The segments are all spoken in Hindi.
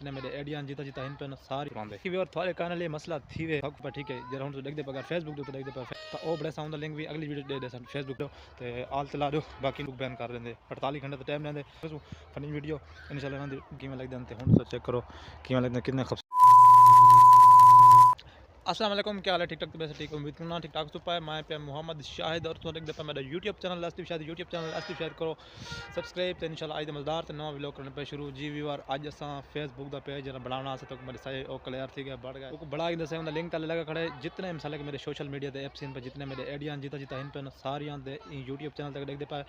ने मेरे एडियान जीता जीता इन पे सारी पांदे कि और थोड़े कान लिए मसला थी वे हक पर ठीक है जरा हम तो देख दे अगर फेसबुक तो देख दे पर तो ओ बड़े साउंड लिंक भी अगली वीडियो दे दे सन फेसबुक ते आल चला दो बाकी लोग बैन कर देंगे 48 घंटे तो टाइम लेंदे फनी वीडियो इंशाल्लाह ना किवें लगदे ते हुन चेक करो किवें लगदे कितने अस्सलाम वालेकुम क्या हाल है ठीक ठाक तो वैसे ठीक उम्मीद करना ठीक ठाक तो पाए मैं पे मोहम्मद शाहिद और तो देख मेरा YouTube channel Asif Shahid YouTube channel Asif Shahid करो सब्सक्राइब तो इंशाल्लाह आज मज़ेदार तो नवा व्लॉग करने पे शुरू जी व्यूअर आज असां फेसबुक दा पेज जरा बनाना से तो मेरे सही ओ क्लियर थी गया बढ़ गया बड़ा ही दसे उन लिंक तले लगा खड़े जितने मिसाल के मेरे सोशल मीडिया दे एप्स इन पे जितने मेरे एडियान जीता जीता इन पे सारियां दे यूट्यूब चैनल तक देख दे पाए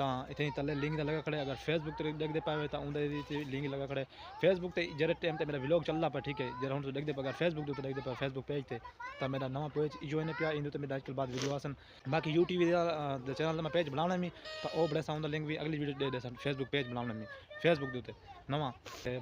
तो इतने तले लिंक लगा खड़े अगर फेसबुक तक देख दे पाए तो उनके लिंक लगा खड़े फेसबुक ते जरे टाइम ते मेरा व्लॉग चलदा पे ठीक है जरा हम तो देख दे अगर फेसबुक तो देख दे पाए फेसबुक पेज ते तो मेरा नवा पेज जो इन पे इन तो मेरा आजकल बाद वीडियो आसन बाकी यूट्यूब चैनल मैं पेज बनाने में तो ओ बड़े साउंड लिंक भी अगली वीडियो दे दे सन फेसबुक पेज बनाने में फेसबुक दे नवा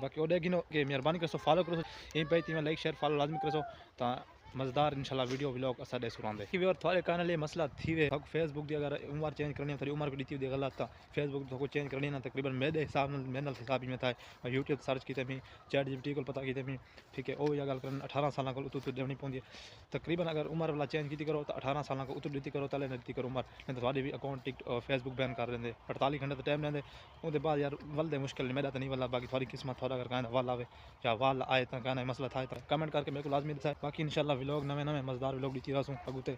बाकी ओ देखिनो कि मेहरबानी करो फॉलो करो इन पेज में लाइक शेयर फॉलो लाजमी करो तो मज़ेदार इंशाल्लाह वीडियो व्लॉग असा दे सुरांदे कि और थोड़े कान लिए मसला थी वे हक फेसबुक दी अगर उम्र चेंज करनी थोड़ी उम्र को दी थी गलत था फेसबुक तो चेंज करनी ना तकरीबन मेरे हिसाब मेरे हिसाब में था यूट्यूब सर्च की मी चैट जीपीटी को पता की मी ठीक है वो गल कर 18 साल को उतु देनी पौंदी तकरीबन अगर उम्र वाला चेंज की करो तो 18 साल को उतु दी करो तले दी करो उम्र नहीं तो भी अकाउंट टिक फेसबुक बैन कर देंगे 48 घंटे तो टाइम लेंदे उसके बाद यार वलदे मुश्किल मेरा तो नहीं वाला बाकी थोड़ी किस्मत थोड़ा अगर कहना वाल आवे या वाल आए तो कहना मसला था तो कमेंट करके मेरे को लाजमी दिखाए बाकी इंशाल्लाह व्लॉग नवे नवे मज़ेदार व्लॉग दी रहा अगुते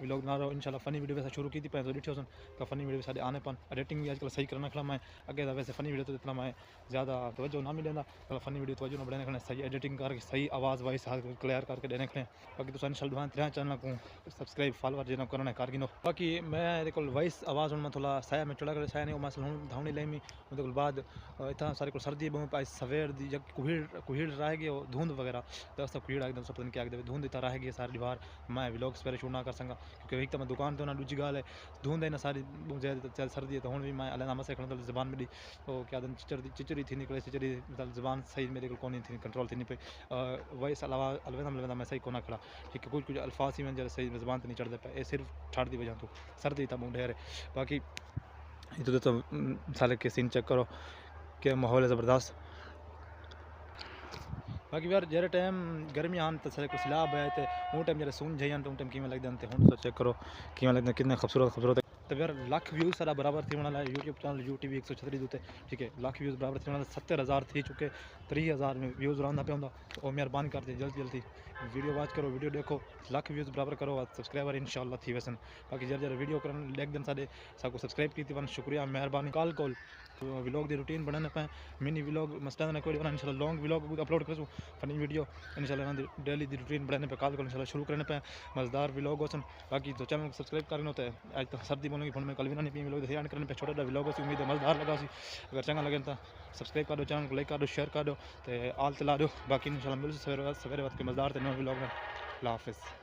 व्लॉग ना रहो इंशाल्लाह फनी वीडियो वैसे शुरू की थी पैसे डिठो सन का फनी वीडियो साढ़े आने पन एडिटिंग भी आजकल सही करना खड़ा मैं अगे वैसे फनी वीडियो तो इतना मैं ज़्यादा तवज्जो ना मिलेंदा फनी वीडियो तवज्जो ना बढ़ाने खड़े सही एडिटिंग करके सही आवाज़ वाइस क्लियर करके देने खड़े बाकी तो इंशाल्लाह दुआ चैनल को सब्सक्राइब फॉलोअर जिन्होंने करना कर गिनो बाकी मैं को वॉइस आवाज़ मैं थोड़ा साया में चढ़ा कर साया नहीं मसल हूँ धावनी लेमी उनके बाद इतना सारे को सर्दी बहुत पाई सवेर दी जब कुहीड़ रह गए धुंध वगैरह तो सब कुहीड़ एकदम सब क्या धुंध इतना रह गई सारी बार मैं व्लॉग्स पर शूट ना कर सका क्योंकि एक तो मैं दुकान तो ना दूजी गाल है धुंध है ना सारी चल सर्दी है तो हूँ भी मैं अलग मसे खड़ा जबान मेरी वो क्या चिचरी थी निकले चिचरी मतलब जबान सही मेरे को कौन थी कंट्रोल थी नहीं पे वॉइस अलावा अलविदा मैं सही को ना खड़ा ठीक है कुछ अल्फाज ही मैं सही जबान तो नहीं चढ़ते पे ये सिर्फ ठाड़ दी वजह तो सर्दी था मुँह ढेर बाकी इधर तो साले के सीन चेक करो क्या माहौल है ज़बरदस्त बाकी यार जरे टाइम गर्मी आन तो सारे को सैलाब आए थे वो टाइम जरा सून जाइए तो टाइम किमें लगते हैं हूँ चेक करो किमें लगते कितने खूबसूरत तो यार लाख व्यूज़ सारा बराबर थी वाला यूट्यूब चैनल यूट्यूब 136 दूते ठीक है लाख व्यूज़ बराबर थी वाला 70,000 थी चुके 30,000 में व्यूज़ रहंदा पे तो मेहरबानी करते जल्दी वीडियो वॉच करो वीडियो देखो लाख व्यूज़ बराबर करो सब्सक्राइबर इंशाल्लाह थी वैसे बाकी जरा वीडियो कर लेक दिन साढ़े सबको सब्सक्राइब की थी वन शुक्रिया मेहरबानी कॉल व्लॉग की रूटीन बनाने पे मिनी व्लॉग मस्ता ने कोई इंशाल्लाह लॉन्ग व्लॉग अपलोड करूँ फनी वीडियो इंशाल्लाह डेली की रूटीन बनाने पे कॉल इंशाल्लाह शुरू करने पे मज़ेदार व्लॉग हो बाकी तो चैनल को सब्सक्राइब करना होता है आज तो सर्दी बोलूँगी फोन में कल भी ना नहीं व्लॉग ध्यान करने पे छोटा व्लॉग से उम्मीद है मज़ेदार लगा सी अगर चंगा लगे तो सब्सक्राइब कर दो चैनल को लाइक कर दो शेयर कर दो तो आल चला दो बाकी इंशाल्लाह मिल सवेरे वक्त के मज़ेदार नए व्लॉग में अल्लाह हाफिज़।